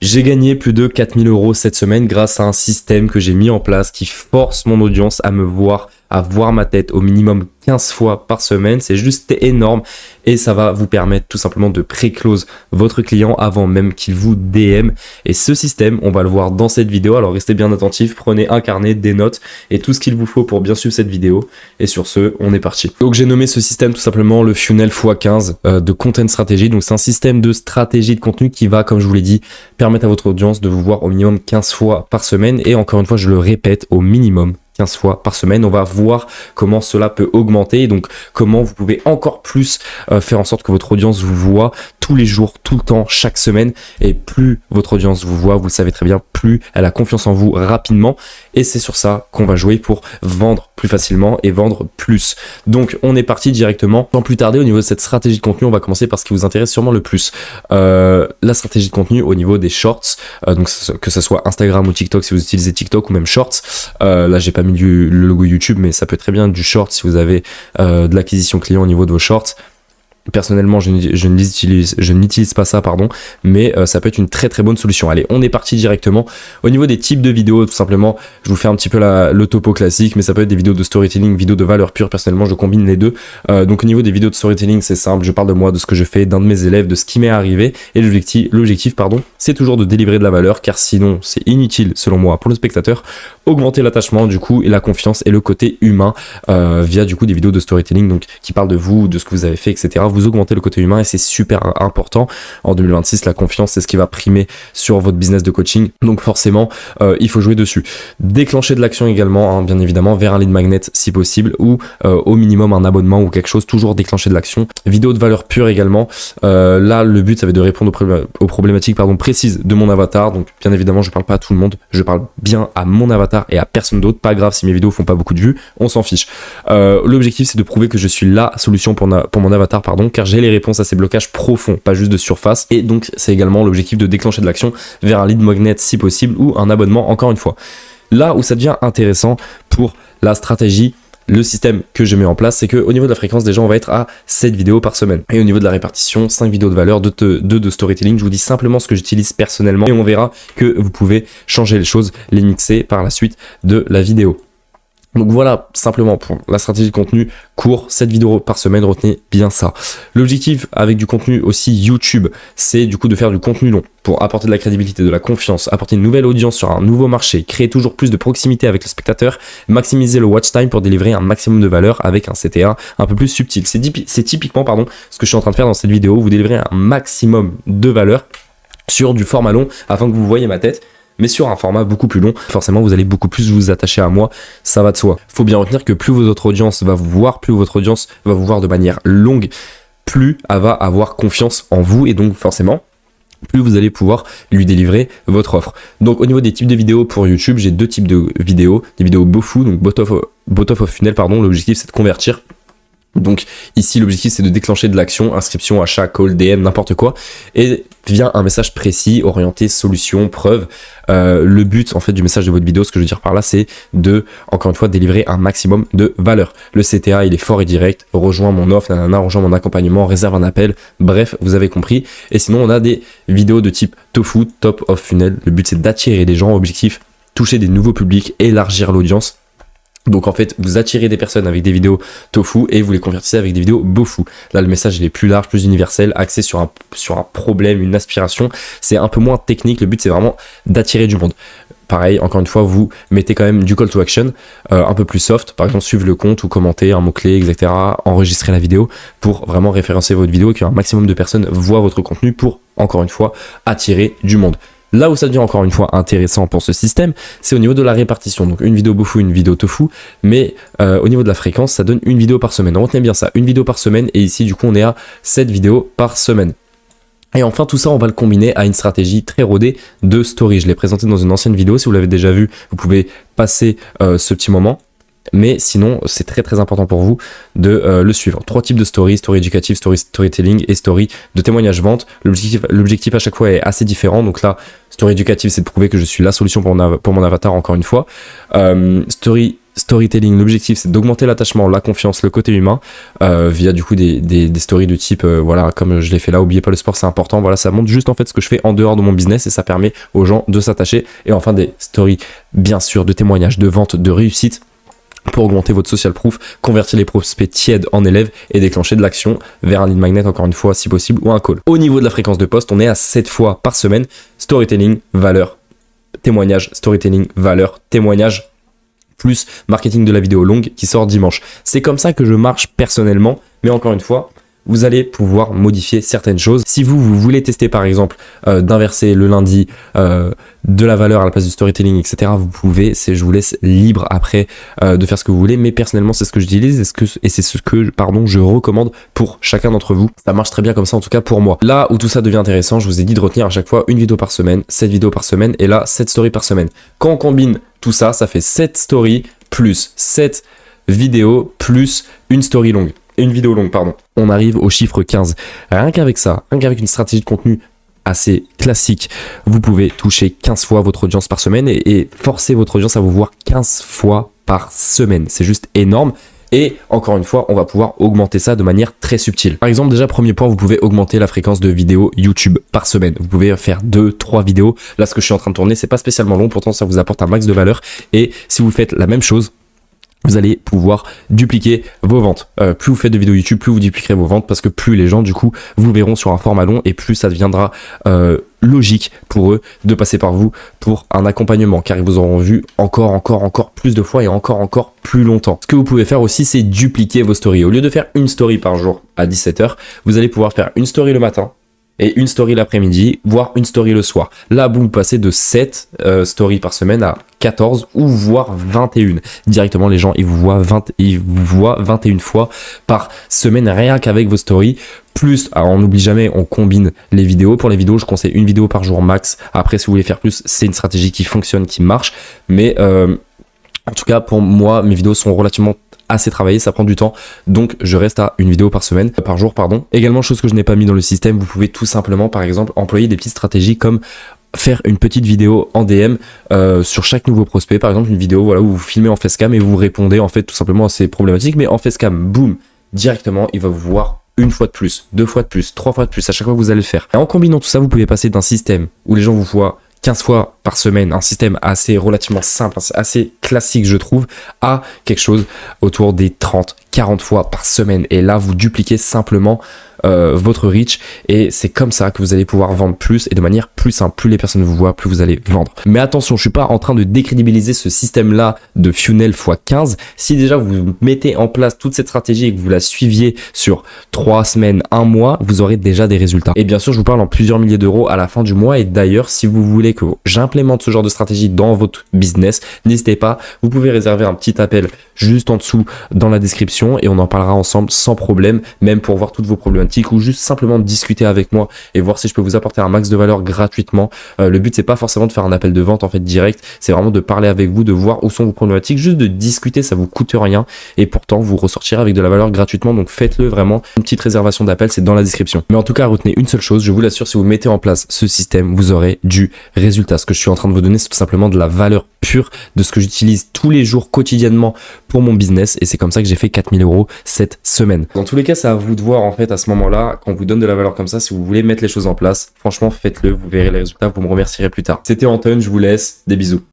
J'ai gagné plus de 4000 € cette semaine grâce à un système que j'ai mis en place qui force mon audience à me voir, à voir ma tête au minimum 15 fois par semaine. C'est juste énorme et ça va vous permettre tout simplement de pré-close votre client avant même qu'il vous DM. Et ce système, on va le voir dans cette vidéo. Alors restez bien attentifs, prenez un carnet, des notes et tout ce qu'il vous faut pour bien suivre cette vidéo. Et sur ce, on est parti. Donc j'ai nommé ce système tout simplement le funnel x15 de content strategy. Donc c'est un système de stratégie de contenu qui va, comme je vous l'ai dit, permettre à votre audience de vous voir au minimum 15 fois par semaine. Et encore une fois, je le répète, au minimum 15 fois par semaine. On va voir comment cela peut augmenter, donc comment vous pouvez encore plus faire en sorte que votre audience vous voit tous les jours, tout le temps, chaque semaine. Et plus votre audience vous voit, vous le savez très bien, plus elle a confiance en vous rapidement. Et c'est sur ça qu'on va jouer pour vendre plus facilement et vendre plus. Donc on est parti directement. Sans plus tarder, au niveau de cette stratégie de contenu, on va commencer par ce qui vous intéresse sûrement le plus. La stratégie de contenu au niveau des shorts, donc que ce soit Instagram ou TikTok si vous utilisez TikTok ou même Shorts. Là j'ai pas mis le logo YouTube, mais ça peut très bien être du short si vous avez de l'acquisition client au niveau de vos shorts. Personnellement, je n'utilise pas ça, mais ça peut être une très très bonne solution. Allez, on est parti directement. Au niveau des types de vidéos, tout simplement, je vous fais un petit peu le topo classique, mais ça peut être des vidéos de storytelling, vidéos de valeur pure. Personnellement, je combine les deux. Donc au niveau des vidéos de storytelling, c'est simple, je parle de moi, de ce que je fais, d'un de mes élèves, de ce qui m'est arrivé. Et l'objectif, c'est toujours de délivrer de la valeur, car sinon, c'est inutile, selon moi, pour le spectateur. Augmenter l'attachement, du coup, et la confiance et le côté humain via, du coup, des vidéos de storytelling, donc qui parlent de vous, de ce que vous avez fait, etc. Vous augmentez le côté humain et c'est super important. En 2026, la confiance, c'est ce qui va primer sur votre business de coaching. Donc forcément, il faut jouer dessus. Déclencher de l'action également, hein, bien évidemment, vers un lead magnet si possible, ou au minimum un abonnement ou quelque chose, toujours déclencher de l'action. Vidéo de valeur pure également. Là, le but, ça va être de répondre aux problématiques précises de mon avatar. Donc bien évidemment, je parle pas à tout le monde, je parle bien à mon avatar et à personne d'autre. Pas grave si mes vidéos font pas beaucoup de vues, on s'en fiche. L'objectif, c'est de prouver que je suis la solution pour mon avatar, car j'ai les réponses à ces blocages profonds, pas juste de surface. Et donc, c'est également l'objectif de déclencher de l'action vers un lead magnet si possible ou un abonnement, encore une fois. Là où ça devient intéressant pour la stratégie, le système que je mets en place, c'est qu'au niveau de la fréquence, déjà, on va être à 7 vidéos par semaine. Et au niveau de la répartition, 5 vidéos de valeur, 2 de storytelling. Je vous dis simplement ce que j'utilise personnellement et on verra que vous pouvez changer les choses, les mixer par la suite de la vidéo. Donc voilà, simplement pour la stratégie de contenu court, 7 vidéos par semaine, retenez bien ça. L'objectif avec du contenu aussi YouTube, c'est du coup de faire du contenu long pour apporter de la crédibilité, de la confiance, apporter une nouvelle audience sur un nouveau marché, créer toujours plus de proximité avec le spectateur, maximiser le watch time pour délivrer un maximum de valeur avec un CTA un peu plus subtil. C'est typiquement ce que je suis en train de faire dans cette vidéo, vous délivrez un maximum de valeur sur du format long afin que vous voyez ma tête. Mais sur un format beaucoup plus long, forcément vous allez beaucoup plus vous attacher à moi, ça va de soi. Faut bien retenir que plus votre audience va vous voir, plus votre audience va vous voir de manière longue, plus elle va avoir confiance en vous et donc forcément, plus vous allez pouvoir lui délivrer votre offre. Donc au niveau des types de vidéos pour YouTube, j'ai 2 types de vidéos, des vidéos BOFU, donc bot of funnel, l'objectif c'est de convertir. Donc ici l'objectif c'est de déclencher de l'action, inscription, achat, call, DM, n'importe quoi, et via un message précis, orienté, solution, preuve. Le but en fait du message de votre vidéo, ce que je veux dire par là, c'est de, encore une fois, délivrer un maximum de valeur. Le CTA il est fort et direct, rejoins mon offre, rejoins mon accompagnement, réserve un appel, bref, vous avez compris. Et sinon on a des vidéos de type tofu, top of funnel, le but c'est d'attirer des gens, objectif, toucher des nouveaux publics, élargir l'audience. Donc en fait, vous attirez des personnes avec des vidéos tofu et vous les convertissez avec des vidéos bofu. Là, le message il est plus large, plus universel, axé sur un problème, une aspiration. C'est un peu moins technique. Le but c'est vraiment d'attirer du monde. Pareil, encore une fois, vous mettez quand même du call to action un peu plus soft. Par exemple, suivre le compte ou commenter un mot-clé, etc. Enregistrer la vidéo pour vraiment référencer votre vidéo et qu'un maximum de personnes voient votre contenu pour, encore une fois, attirer du monde. Là où ça devient encore une fois intéressant pour ce système, c'est au niveau de la répartition. Donc une vidéo bofu, une vidéo tofu, mais au niveau de la fréquence, ça donne une vidéo par semaine. Retenez bien ça, une vidéo par semaine, et ici du coup on est à 7 vidéos par semaine. Et enfin tout ça on va le combiner à une stratégie très rodée de story. Je l'ai présenté dans une ancienne vidéo, si vous l'avez déjà vu, vous pouvez passer ce petit moment. Mais sinon, c'est très très important pour vous de le suivre. 3 types de story éducative, storytelling et story de témoignage vente. L'objectif à chaque fois est assez différent. Donc là, story éducative, c'est de prouver que je suis la solution pour mon avatar, encore une fois. Story storytelling, l'objectif c'est d'augmenter l'attachement, la confiance, le côté humain via du coup des stories de type voilà, comme je l'ai fait là, oubliez pas le sport c'est important, voilà, ça montre juste en fait ce que je fais en dehors de mon business et ça permet aux gens de s'attacher. Et enfin des stories bien sûr de témoignages, de vente, de réussite pour augmenter votre social proof, convertir les prospects tièdes en élèves et déclencher de l'action vers un lead magnet encore une fois si possible ou un call. Au niveau de la fréquence de poste, on est à 7 fois par semaine. Storytelling, valeur, témoignage, storytelling, valeur, témoignage, plus marketing de la vidéo longue qui sort dimanche. C'est comme ça que je marche personnellement, mais encore une fois, vous allez pouvoir modifier certaines choses. Si vous voulez tester par exemple d'inverser le lundi de la valeur à la place du storytelling, etc., vous pouvez, je vous laisse libre après de faire ce que vous voulez, mais personnellement c'est ce que j'utilise et c'est ce que je recommande pour chacun d'entre vous. Ça marche très bien comme ça en tout cas pour moi. Là où tout ça devient intéressant, je vous ai dit de retenir à chaque fois une vidéo par semaine, 7 vidéos par semaine et là 7 stories par semaine. Quand on combine tout ça, ça fait 7 stories plus 7 vidéos plus une story longue. Une vidéo longue, pardon. On arrive au chiffre 15. Rien qu'avec ça, rien qu'avec une stratégie de contenu assez classique, vous pouvez toucher 15 fois votre audience par semaine et forcer votre audience à vous voir 15 fois par semaine. C'est juste énorme. Et encore une fois, on va pouvoir augmenter ça de manière très subtile. Par exemple, déjà, premier point, vous pouvez augmenter la fréquence de vidéos YouTube par semaine. Vous pouvez faire 2-3 vidéos. Là, ce que je suis en train de tourner, c'est pas spécialement long. Pourtant, ça vous apporte un max de valeur. Et si vous faites la même chose, vous allez pouvoir dupliquer vos ventes. Plus vous faites de vidéos YouTube, plus vous dupliquerez vos ventes parce que plus les gens, du coup, vous verront sur un format long et plus ça deviendra logique pour eux de passer par vous pour un accompagnement car ils vous auront vu encore plus de fois et encore plus longtemps. Ce que vous pouvez faire aussi, c'est dupliquer vos stories. Au lieu de faire une story par jour à 17h, vous allez pouvoir faire une story le matin et une story l'après-midi, voire une story le soir. Là, vous passez de 7 stories par semaine à 14 ou voire 21. Directement, les gens, ils vous voient 21 fois par semaine rien qu'avec vos stories. Plus, alors on n'oublie jamais, on combine les vidéos. Pour les vidéos, je conseille une vidéo par jour max. Après, si vous voulez faire plus, c'est une stratégie qui fonctionne, qui marche. Mais en tout cas, pour moi, mes vidéos sont relativement assez travaillé, ça prend du temps, donc je reste à une vidéo par semaine, par jour, pardon. Également, chose que je n'ai pas mis dans le système, vous pouvez tout simplement, par exemple, employer des petites stratégies comme faire une petite vidéo en DM sur chaque nouveau prospect, par exemple une vidéo voilà, où vous filmez en facecam et vous répondez en fait tout simplement à ces problématiques, mais en facecam, boum, directement, il va vous voir une fois de plus, 2 fois de plus, 3 fois de plus, à chaque fois que vous allez le faire. Et en combinant tout ça, vous pouvez passer d'un système où les gens vous voient 15 fois par semaine, un système assez relativement simple, assez classique je trouve, à quelque chose autour des 30-40 fois par semaine. Et là, vous dupliquez simplement votre reach et c'est comme ça que vous allez pouvoir vendre plus et de manière plus simple. Plus les personnes vous voient, plus vous allez vendre. Mais attention, je suis pas en train de décrédibiliser ce système-là de funnel x 15. Si déjà vous mettez en place toute cette stratégie et que vous la suiviez sur 3 semaines, 1 mois, vous aurez déjà des résultats. Et bien sûr, je vous parle en plusieurs milliers d'euros à la fin du mois. Et d'ailleurs, si vous voulez que j'implémente ce genre de stratégie dans votre business, n'hésitez pas, vous pouvez réserver un petit appel juste en dessous dans la description et on en parlera ensemble sans problème, même pour voir toutes vos problématiques ou juste simplement discuter avec moi et voir si je peux vous apporter un max de valeur gratuitement. Le but c'est pas forcément de faire un appel de vente en fait direct, c'est vraiment de parler avec vous, de voir où sont vos problématiques, juste de discuter, ça vous coûte rien et pourtant vous ressortirez avec de la valeur gratuitement, donc faites-le vraiment. Une petite réservation d'appel, c'est dans la description. Mais en tout cas, retenez une seule chose, je vous l'assure, si vous mettez en place ce système, vous aurez du résultat. Ce que je suis en train de vous donner, c'est tout simplement de la valeur pure de ce que j'utilise tous les jours quotidiennement pour mon business et c'est comme ça que j'ai fait 4000 € cette semaine. Dans tous les cas, c'est à vous de voir en fait à ce moment-là, quand on vous donne de la valeur comme ça, si vous voulez mettre les choses en place, franchement faites-le, vous verrez les résultats, vous me remercierez plus tard. C'était Anton, je vous laisse, des bisous.